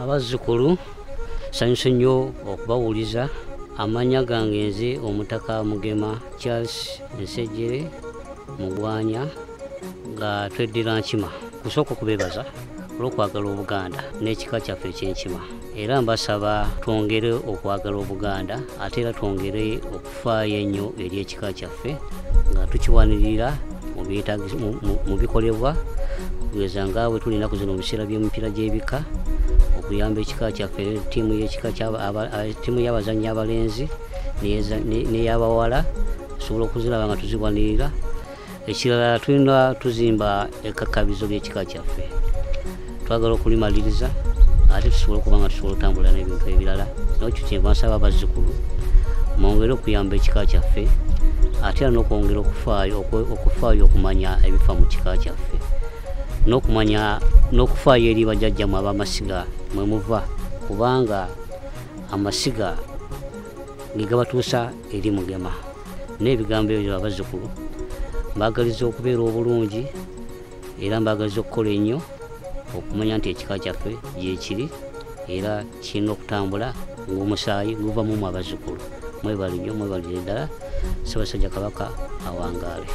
Abazzukulu nsanyuse nnyo okubawuliza. Amannya gange nze Omutaka Mugema Charles Nsejjere Mugwanya nga tweddira Nkima. Kusooka okubeebaza olw'okwagala Obuganda n'ekika kyaffe eky'Enkima, era mbasaba twongere okwagala Obuganda ate era twongere okufaayo ennyo eri ekika kyaffe nga tukiwanirira mu bikolebwa kugeza nga bwe tuli ennaku zino mu biseera by'emipiira gy'ebika okuyamba ekika kyaffe, ttiimu y'abazannyi abalenzi n'ey'abawala tusobola okuziraba nga tuziwanirira. Ekirala tulina tuzimba ekkakkabizo ly'ekika kyaffe, twagala okulimaliriza ate tusobola okuba nga tusobola otambula n'ebintu ebirala. Nakyo kyenva nsaba abazzukulu mwongere okuyamba ekika kyaffe ate era n'okwongera okufaayo okumanya ebifa mu kika kyaffe, n'okufaayo eri bajjajjammwe ab'amasiga mwe muva, kubanga amasiga ge gabatuusa eri Mugema. N'ebigambo ebyo abazzukulu mbagaliza okubeera obulungi era mbagaliza okukola ennyo okumanya nti ekika kyaffe gyekiri era kirina okutambula ng'omusaayi guvamu mu abazzukulu. Mwebale nnyo, mwebalire ddala. Ssaabasajja Kabaka awangaale.